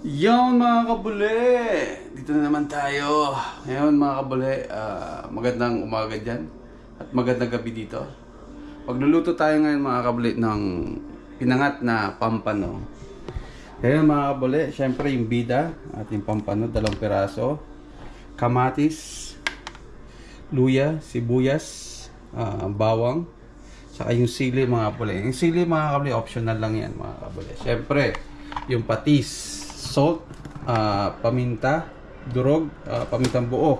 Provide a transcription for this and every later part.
Yon mga kabule! Dito na naman tayo. Ngayon mga kabule, magandang umaga dyan. At magandang gabi dito. Pagluluto tayo ngayon mga kabule ng pinangat na pampano. Ngayon mga kabule, syempre yung bida, ating pampano, 2 piraso. Kamatis, luya, sibuyas, bawang, saka yung sili mga kabule. Yung sili mga kabule, optional lang yan mga kabule. Syempre, yung patis, salt, paminta, durog, pamintang buo.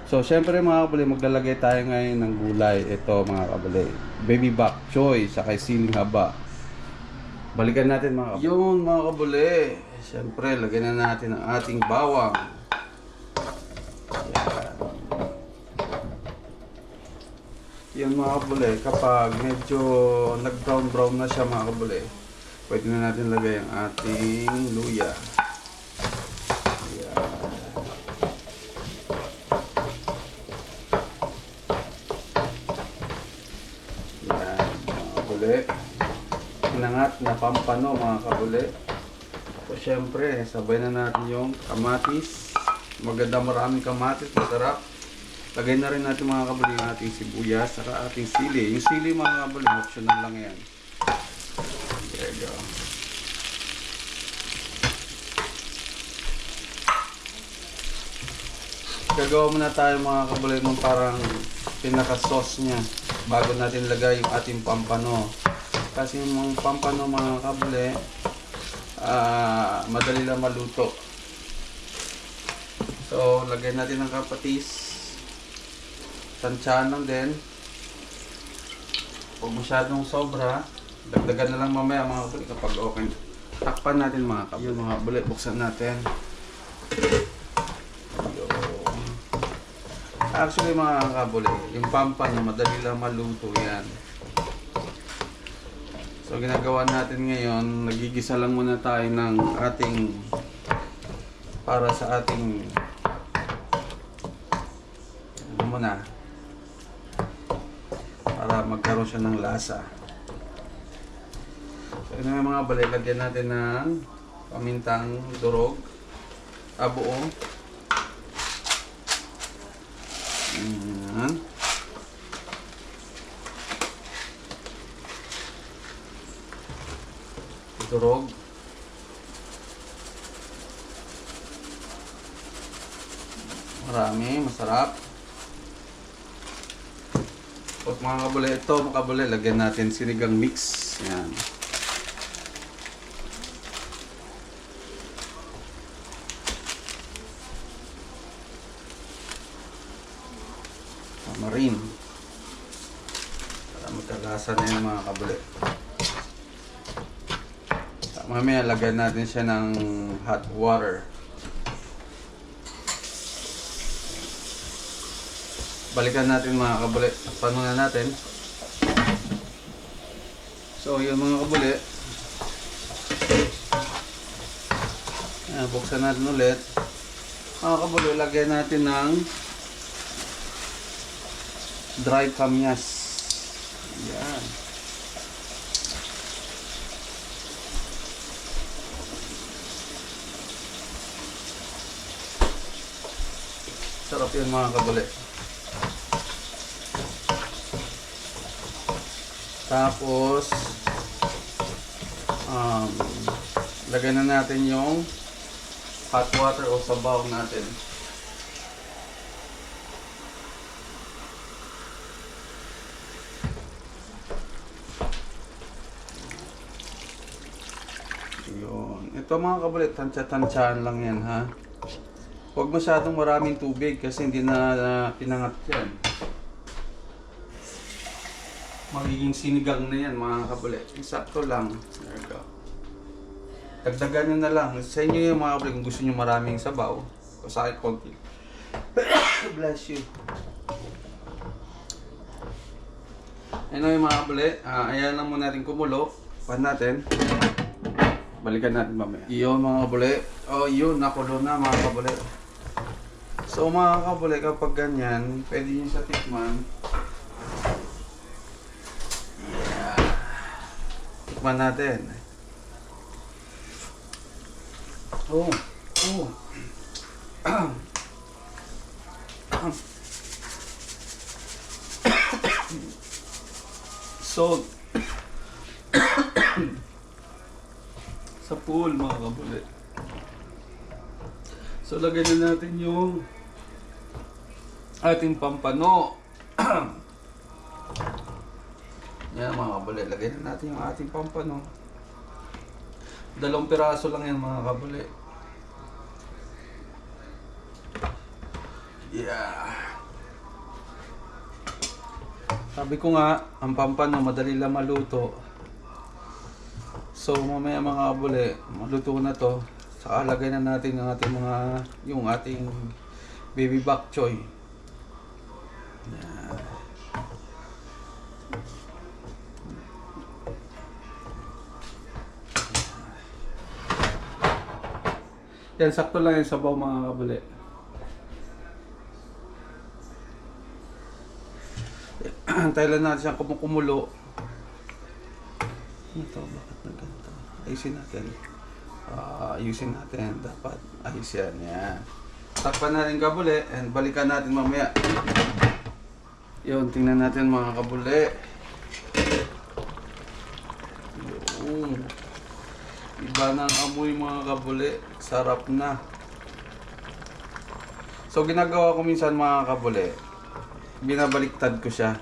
So, syempre mga kabule, maglalagay tayo ngayon ng gulay. Ito mga kabule, baby bok choy, saka siling haba. Balikan natin mga kabule. Yun mga kabule, syempre, lagyan na natin ang ating bawang. Yan mga kabule, kapag medyo nag-brown na siya mga kabule, pwede na natin lagay ang ating luya. Pinangat na pampano mga kabule. So syempre, sabay na natin yung kamatis. Maganda, maraming kamatis, masarap. Lagay na rin natin mga kabule yung ating sibuyas, saka ating sili. Yung sili mga kabule, optional lang yan. There you go. Gagawa muna tayo mga kabule ng parang pinaka-sauce nya bago natin lagay yung ating pampano. Kasi yung pampano mga kabule, madali lang maluto. So, lagay natin ng kapatis. Tansyahan lang din. Huwag masyadong sobra. Dagdagan na lang mamaya mga kabule kapag okay. Takpan natin mga kabule. Yung mga kabule, buksan natin. Actually mga kabule, yung pampano madali lang maluto yan. So ginagawa natin ngayon, nagigisa lang muna tayo ng ating para sa ating ano muna, para magkaroon siya ng lasa. So yun yung mga balik, lagyan natin ng pamintang durog, buo. Ayan. Durog. Marami, masarap. At mga kabule, ito mga kabule, lagyan natin sinigang mix. Ayan. Tamarin. Para magkalasa na yung mga kabule. Mamaya lagyan natin siya ng hot water. Balikan natin mga kabule. Paano na natin? So yun mga kabule. Buksan natin ulit. Mga kabule, lagyan natin ng dry kamyas. Yan. Sarap yun mga kabule. Tapos lagyan na natin yung hot water o sabaw natin. Yun. Ito mga kabule, tansya-tansyahan lang yan ha. Huwag masyadong maraming tubig kasi hindi na pinangat yan. Magiging sinigang na yan mga kabule. Sakto lang. There you go. Dagdagan nyo na lang. Sa inyo yung mga kabule kung gusto nyo maraming sabaw. O sa akin konti. Bless you. Ayun yung mga kabule. Ayan lang muna natin kumulo. Pan natin. Balikan natin mamaya. Iyon mga kabule. Oh yun, nakulo na mga kabule. So mga kabule, kapag ganyan, pwede nyo sa tikman. Tikman natin. Oh, oh. So, sa pool mga kabuli. So, lagyan na natin yung ating pampano. Yan mga kabuli, lagyan na natin yung ating pampano. 2 piraso lang yan mga kabuli. Yeah. Sabi ko nga, ang pampano madali lang maluto. So mamaya mga kabuli, maluto na to. Saka lagay na natin ang ating yung ating baby bok choy. Yan. Yan, sakto lang yung sabaw mga kabuli. Antay lang natin siyang kumukumulo. Ito, bakit na ganito? Ayusin natin. Ayusin natin. Dapat ayos yan. Yan. Takpan natin kabuli and balikan natin mamaya. Yun, tingnan natin mga kabuli. Yun. Iba na ang amoy mga kabuli. Sarap na. So ginagawa ko minsan mga kabuli, binabaliktad ko siya.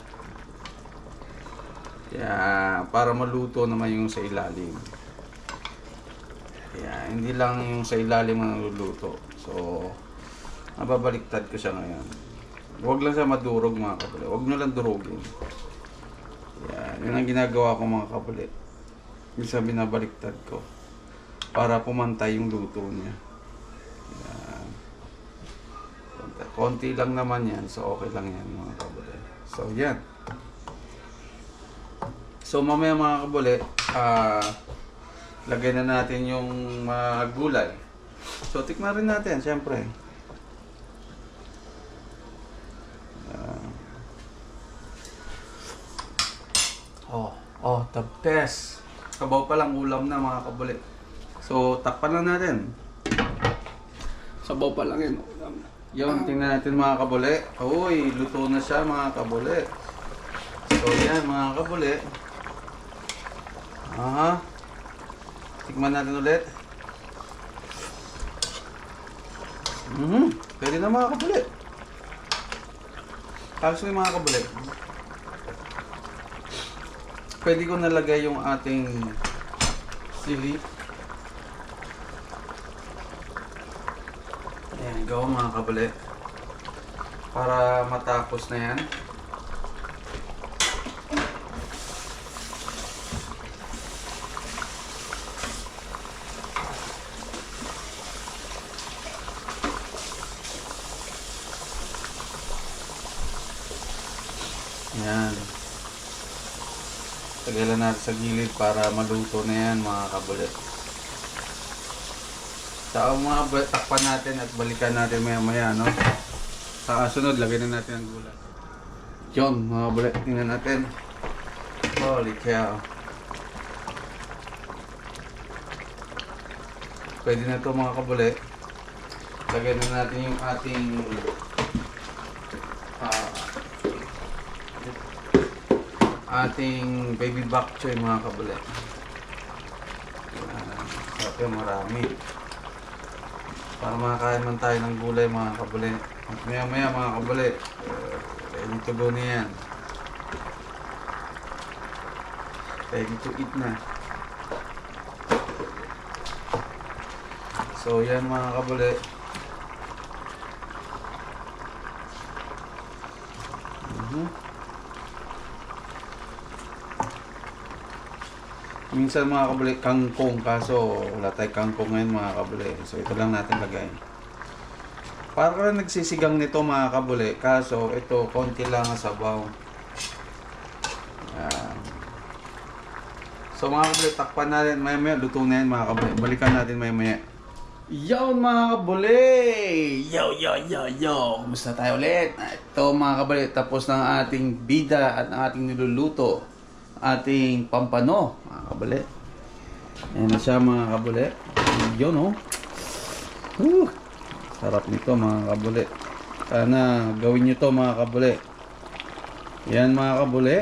Yan, para maluto naman yung sa ilalim. Yan, hindi lang yung sa ilalim ang naluluto. So, nababaliktad ko siya ngayon. Huwag lang siya madurog mga kabuli. Huwag nyo lang durugin. Yan, yun ang ginagawa ko mga kabuli. Minsan binabaliktad ko. Para pumantay yung luto niya. Yan. Konti lang naman yan. So, okay lang yan mga kabuli. So, yan. So mamaya mga kabuli, lagay na natin yung gulay. So tikman rin natin, syempre. The best. Sabaw pa lang ulam na mga kabuli. So takpan lang natin. Sabaw pa lang yun. Yun, tingnan natin mga kabuli. Uy, luto na siya mga kabuli. So yan mga kabuli. Tikman natin ulit. Pwede na mga kabuli. Tapos yung mga kabuli, pwede ko nalagay yung ating sili. Ayan, go mga kabuli. Para matapos na yan. Yan. Tagalan natin sa gilid para maluto na yan mga kabuli. Sa mga takpan natin at balikan natin maya maya, no? Sa sunod, lagyan na natin ang gulay. Yun mga kabuli, tingnan natin. Holy cow. Pwede na ito mga kabuli. Lagyan na natin yung ating baby bok choy mga kabuli. Sabi marami. Para makakain man tayo ng gulay mga kabuli. Maya maya mga kabuli, ready to go na yan. Ready to eat na. So yan mga kabuli. Minsan mga kabuli, kangkong, kaso wala tayong kangkong ngayon mga kabuli. So ito lang natin lagay. Para nagsisigang nito mga kabuli, kaso ito konti lang ang sabaw. Yan. So mga kabuli, takpan natin maya maya, luto na yan mga kabuli. Balikan natin maya maya. Yo mga kabuli! Yo! Kumusta tayo ulit? Ito mga kabuli, tapos ng ating bida at ang ating niluluto. Ating pampano mga kabuli. Ayan na siya mga kabuli. Yun, oh. Sarap nito mga kabuli. Sana gawin nyo to mga kabuli. Yan mga kabuli.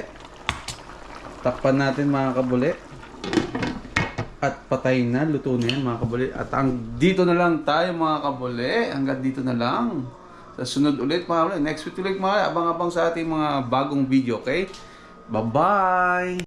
Takpan natin mga kabuli. At patayin na, luto na yan mga kabuli. At dito na lang tayo mga kabuli. Hanggang dito na lang. Sa sunod ulit mga kabuli. Next week ulit mga kabuli. Abang-abang sa ating mga bagong video, okay? Bye-bye!